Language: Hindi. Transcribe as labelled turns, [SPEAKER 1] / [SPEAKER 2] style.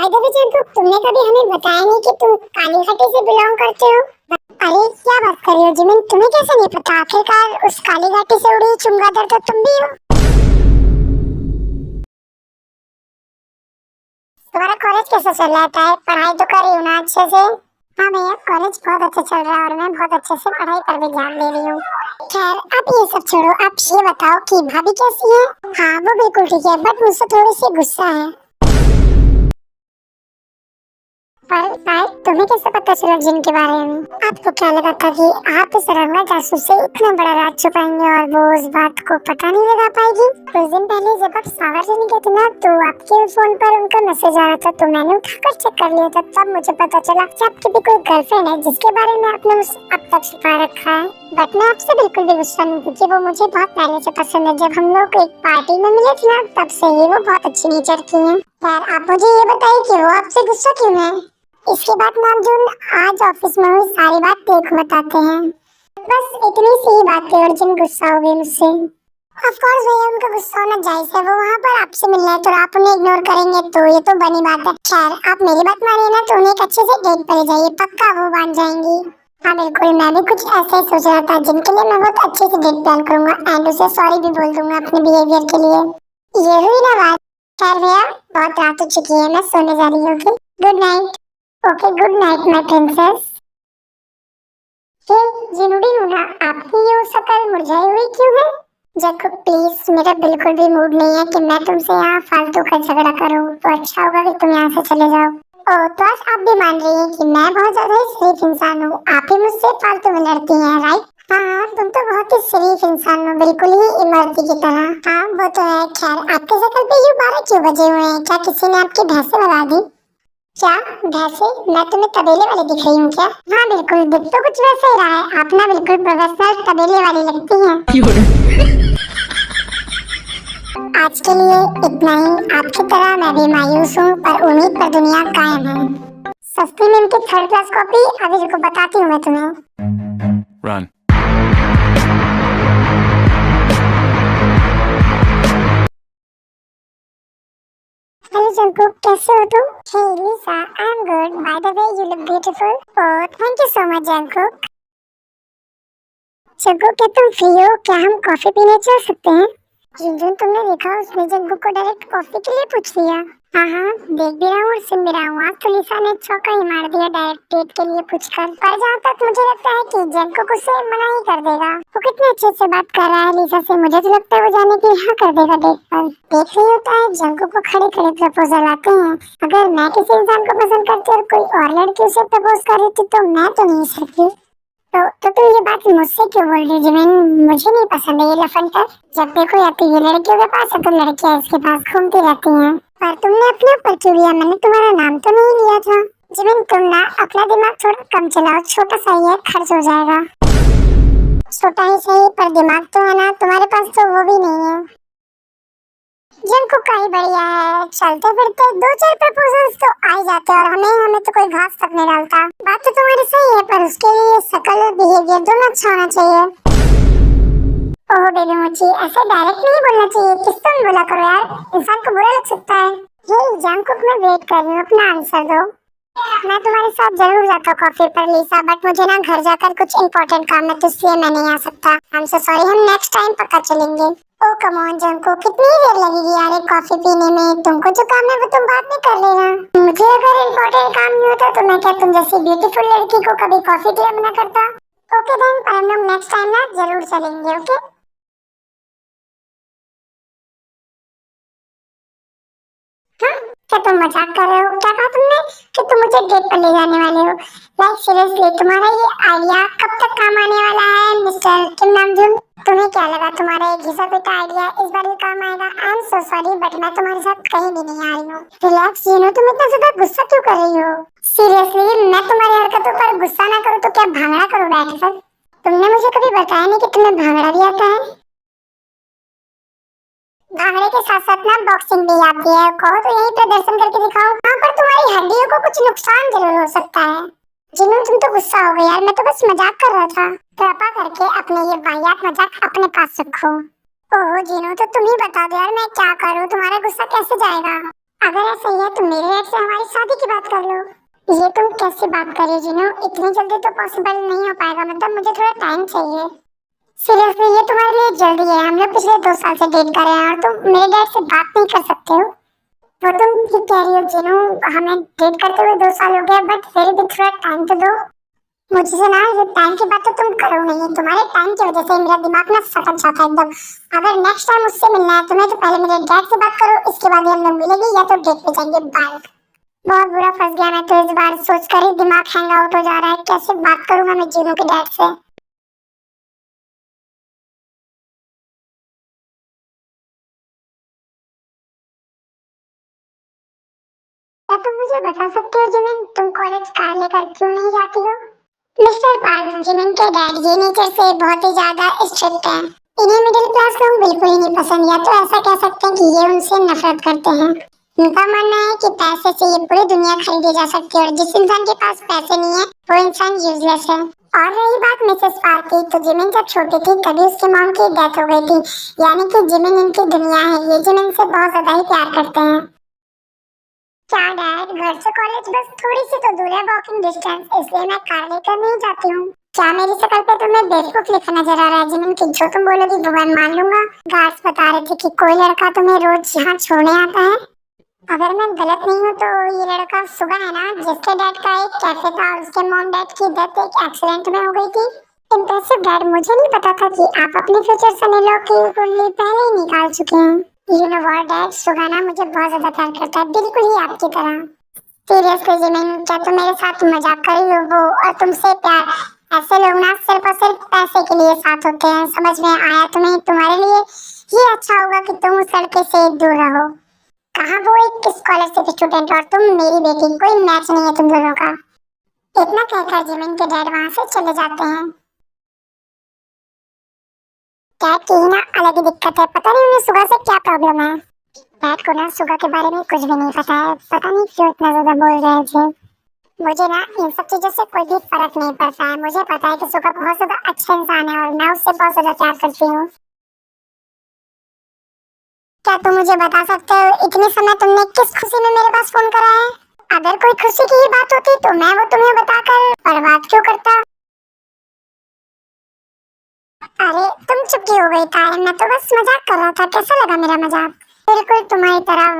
[SPEAKER 1] बाय द वे जंकुक, तुमने कभी हमें बताया नहीं कि तुम काली घाटी से बिलोंग करते हो। अरे क्या बात कर रही हो जिमिन, तुम्हें कैसे नहीं पता? आखिरकार उस काली घाटी से उड़ी चमगादड़ तो तुम भी हो। तुम्हारा कॉलेज कैसा चल रहा है? पढ़ाई तो कर रही हो ना अच्छे से? हाँ भैया, कॉलेज बहुत अच्छा चल रहा है और मैं बहुत अच्छे से पढ़ाई पर भी ध्यान दे रही हूँ। खैर अब ये सब छोड़ो, आप ये बताओ कि भाभी कैसी है? हाँ वो बिल्कुल ठीक है, बट मुझसे थोड़ी सी गुस्सा है। पर तुम्हें कैसे पता चला जिन के बारे में? आपको क्या लगा था कि आप इस रंगा जासूस से इतना बड़ा राज छुपाएंगे और वो उस बात को पता नहीं लगा पाएगी? कुछ दिन पहले जब आप सावर से निकले थे ना, तो आपके फोन पर उनका मैसेज आ रहा था, तो मैंने उठाकर चेक कर लिया था। तब मुझे पता चला कि आपकी भी कोई गर्लफ्रेंड है जिसके बारे में आपने अब तक छुपा रखा है। बट मैं आपसे बिल्कुल भी गुस्सा नहीं, क्योंकि वो मुझे बहुत पहले से पसंद है। जब हम लोग एक पार्टी में मिले थे ना, तब से ही वो बहुत अच्छी नेचर की है। यार आप मुझे ये बताइए कि वो आपसे गुस्सा क्यों है? इसके बाद नामजून आज ऑफिस में हुई सारी बात देखो बताते हैं। बस इतनी सी ही बात थी और जिन गुस्सा हो गई मुझसे। ऑफ कोर्स भैया, उनका गुस्सा होना जायज है। वो वहाँ पर आपसे मिलना है तो आप उन्हें इग्नोर करेंगे तो ये तो बनी बात है। खैर आप मेरी बात मानिए ना, तो उन्हें एक अच्छे से डेट पर ले जाइए, पक्का वो मान जाएंगी। हाँ बिल्कुल, मैं भी कुछ ऐसे ही सोच रहा था, जिनके लिए मैं बहुत अच्छे से डेट प्लान करूंगा एंड उसे सॉरी भी बोल दूंगा अपने बिहेवियर के लिए। ये हुई ना बात। खैर भैया, बहुत रात हो चुकी है, मैं सोने जा रही हूँ। Good night. Okay good night my princess. Hey जिनुडी नूना, आपकी ये शक्ल मुरझाई हुई क्यों है? जैकब प्लीज, मेरा बिल्कुल भी मूड नहीं है कि मैं तुमसे यहाँ फालतू का झगड़ा करूँ, तो अच्छा होगा कि तुम यहाँ से चले जाओ। ओह तो आज आप भी मान रही हैं कि मैं बहुत ज्यादा ही शरीफ इंसान हूँ, आप ही मुझसे फालतू में लड़ती हैं, राइट? हाँ तुम तो बहुत ही शरीफ इंसान हो, बिल्कुल ही इमरती की तरह। हाँ वो तो है। खैर आपके शक्ल पे ये 12 क्यों बजे हुए हैं? क्या किसी ने आपकी भैंसे भगा दी? क्या भैंसे? मैं तुम्हें तबेले वाली दिख रही हूँ क्या? हाँ बिल्कुल, दिख तो कुछ वैसे ही रहा है। आप ना बिल्कुल प्रोफेशनल तबेले वाली लगती हैं। आज के लिए इतना ही। आपकी तरह मैं भी मायूस हूँ, पर उम्मीद पर दुनिया कायम है। सस्ती नीम की थर्ड क्लास कॉपी अभी रुको बताती हूँ मैं तुम्हें।
[SPEAKER 2] Run.
[SPEAKER 1] हेलो जंकुक, कैसे हो तुम? Hey Lisa, I am good. By the way you look beautiful. Oh thank you so much Jungkook. Jungkook क्या तुम फ्री हो? क्या हम कॉफी पीने चल सकते हैं? जिन तुमने देखा उसने जंकुक को डायरेक्ट कॉफी के लिए पूछ लिया। हाँ हाँ देख भी रहा हूँ और सुन भी रहा हूँ। आज तो लिसा ने चौका ही मार दिया डायरेक्ट डेट के लिए पूछकर। पर जहाँ तक मुझे लगता है कि जंकुक उसे मना ही कर देगा। वो कितने अच्छे से बात कर रहा है लिसा से, मुझे तो लगता है वो जाने की हाँ कर देगा डेट पर। देख रही होता है जंकुक को खड़े खड़े प्रपोजल आते हैं। अगर मैं किसी इंसान को पसंद करती और कोई और लड़की उसे प्रपोज कर रही थी तो मैं तो नहीं सकती। तो तुम ये बात मुझसे क्यों बोल रही जिमिन? मुझे नहीं पसंद है ये लफंडर। जब देखो या तो ये लड़कियों के पास है तो लड़कियां इसके पास घूमती रहती हैं। पर तुमने अपने ऊपर क्यों लिया? मैंने तुम्हारा नाम तो नहीं लिया था। जिमिन तुम ना अपना दिमाग थोड़ा कम चलाओ, छोटा सा ही है, खर्च हो जाएगा। छोटा ही सही पर दिमाग तो है ना, तुम्हारे पास तो वो भी नहीं है। जंकुक का ही बढ़िया है, चलते फिरते 2-4 प्रपोजल्स तो आ ही जाते और हमें तो कोई घास तक नहीं डालता। बात तो तुम्हारी सही है, पर उसके लिए शकल और बिहेवियर दोनों अच्छा होना चाहिए। ओह बेबी मुझे ऐसे डायरेक्ट नहीं बोलना चाहिए, किस तुम बोला करो यार, इंसान को बुरा लग सकता है। ये जंकुक मैं वेट कर रही हूँ, अपना आंसर दो। मैं तुम्हारे साथ जरूर जाता कॉफी पर लिसा, बट मुझे ना घर जाकर कुछ इम्पोर्टेंट काम है तो इसलिए मैं नहीं आ सकता। आई एम सो सॉरी, हम नेक्स्ट टाइम पक्का चलेंगे। ओ कम ऑन जंकुक, कितनी देर लगेगी यार एक कॉफी पीने में? तुमको जो काम है वो तुम बाद में कर लेना। मुझे अगर इम्पोर्टेंट काम नहीं होता तो मैं क्या तुम जैसी ब्यूटीफुल लड़की को कभी कॉफी के लिए मना करता? ओके देन, पर हम लोग नेक्स्ट टाइम ना जरूर चलेंगे। ओके हाँ? क्या तुम मजाक कर रहे हो? क्या कहा तुमने कि तुम मुझे डेट पर ले जाने वाले हो? लाइक सीरियसली तुम्हारा ये आइडिया कब तक काम आने वाला है मिस्टर किम नामजून? तुम्हें क्या लगा तुम्हारा एक घिसा पिटा आइडिया इस बार भी काम आएगा? I am so sorry but मैं तुम्हारे साथ कहीं भी नहीं आ रही हूँ। रिलैक्स यू तुम इतना ज्यादा गुस्सा क्यों कर रही हो? सीरियसली मैं तुम्हारी हरकतों पर गुस्सा ना करूँ तो क्या भांगड़ा करूँ बैठकर? तुमने मुझे कभी बताया नहीं कि तुम्हें भांगड़ा भी आता है। भांगड़े के साथ साथ ना बॉक्सिंग भी आती है, कहो तो यही प्रदर्शन करके दिखाओ। हाँ पर तुम्हारी हड्डियों को कुछ नुकसान जरूर हो सकता है। जिन्हों तुम तो गुस्सा हो गए यार, मैं तो बस मजाक कर रहा था। कृपा करके अपने ये वाहियात मजाक अपने पास रखो। ओह जिन्हों तो तुम ही बता दो यार मैं क्या करूँ, तुम्हारा गुस्सा कैसे जाएगा? अगर ऐसा ही है तो मेरे डैड से हमारी शादी की बात कर लो। ये तुम कैसे बात कर रही हो जिनो? इतनी जल्दी तो पॉसिबल नहीं हो पाएगा, मतलब मुझे थोड़ा टाइम चाहिए। सीरियसली ये तुम्हारे लिए जल्दी है? हम लोग पिछले 2 साल से डेट कर रहे हैं और तुम मेरे डैड से बात नहीं कर सकते हो? वो तुम ठीक कह रही हो जिनो, हमें डेट करते हुए 2 साल हो गए, बट फिर भी थोड़ा टाइम तो दो मुझे ना। ये टाइम की बात तो तुम करो नहीं, तुम्हारे टाइम की वजह से मेरा दिमाग ना सटक जाता है एकदम। अगर नेक्स्ट टाइम मुझसे मिलना है तुम्हें तो पहले मेरे डैड से बात करो, इसके बाद ही हम लोग मिलेंगे या तो डेट पे जाएंगे। बाय। बहुत बुरा फंस गया मैं तो, इस बार सोचकर ही दिमाग हैंग आउट हो जा रहा है। कैसे बात करूंगा मैं जिनो के डैड से? क्या तुम मुझे बता सकते हो जिमिन, तुम कॉलेज कार लेकर क्यों नहीं जाती हो? मिस्टर पार्क, जिमिन के डैड ये नेचर से बहुत ही ज्यादा स्ट्रिक्ट हैं। इन्हें मिडिल क्लास लोग बिल्कुल ही नहीं पसंद, या तो ऐसा कह सकते हैं कि ये उनसे नफरत करते हैं। उनका मानना है कि पैसे से ये पूरी दुनिया खरीदी जा सकती है और जिस इंसान के पास पैसे नहीं है वो इंसान यूजलेस है। और रही बात मिसेस पार्क की, तो जिमिन जब छोटी थी तभी उसकी मॉम की डेथ हो गई थी, यानी कि जिमिन इनकी दुनिया है। ये जिमिन से बहुत ज्यादा ही प्यार करते हैं। क्या डैड, घर से कॉलेज बस थोड़ी सी तो दूर है, वॉकिंग डिस्टेंस, इसलिए मैं कार लेकर नहीं जाती हूँ। क्या मेरी शक्ल पे तुम्हें बेवकूफ लिखा नजर आ रहा है जिमिन? की जो तुम बोलोगी वो मैं मान लूंगा। गार्ड्स बता रहे थे कि कोई लड़का तुम्हें रोज यहाँ छोड़ने आता है। अगर मैं गलत नहीं हूँ तो ये लड़का सुबह है ना, जिसके डैड का एक कैफे था और उसके मॉम डैड की डेथ एक एक्सीडेंट में हो गई थी। इम्प्रेसिव डैड, मुझे नहीं पता था कि आप अपने फ्यूचर सन-इन-लॉ की कुंडली पहले ही निकाल चुके हैं। यू नो व्हाट डैड, सुहाना मुझे बहुत ज्यादा प्यार करता है, बिल्कुल ही आपकी तरह। सीरियसली जिमिन, क्या तुम मेरे साथ मजाक कर रही हो? वो और तुमसे प्यार, ऐसे लोग ना सिर्फ और सिर्फ पैसे के लिए साथ होते हैं। समझ में आया तुम्हें? तुम्हारे लिए ये अच्छा होगा कि तुम उस लड़के से दूर रहो। कहाँ वो एक स्कॉलरशिप स्टूडेंट और तुम मेरी बेटी, कोई मैच नहीं है तुम दोनों का। इतना कहकर जिमिन के डैड वहां से चले जाते हैं। डैड की ही ना अलग ही दिक्कत है, पता नहीं उन्हें सुबह से क्या प्रॉब्लम है। डैड को ना सुबह के बारे में कुछ भी नहीं पता है, पता नहीं क्यों इतना ज्यादा बोल रहे थे। मुझे ना इन सब चीजों से कोई भी फर्क नहीं पड़ता है। मुझे पता है कि सुबह बहुत ज्यादा अच्छा इंसान है और मैं उससे बहुत ज्यादा प्यार करती हूँ। क्या तुम मुझे बता सकते हो इतने समय तुमने किस खुशी में मेरे पास फोन करा है? अगर कोई खुशी की ही बात होती तो मैं वो तुम्हें बताकर बर्बाद क्यों करता? अरे तुम चुप क्यों हो गई तारे? मैं तो बस मजाक कर रहा था, कैसा लगा मेरा मजाक? बिल्कुल तुम्हारी तरह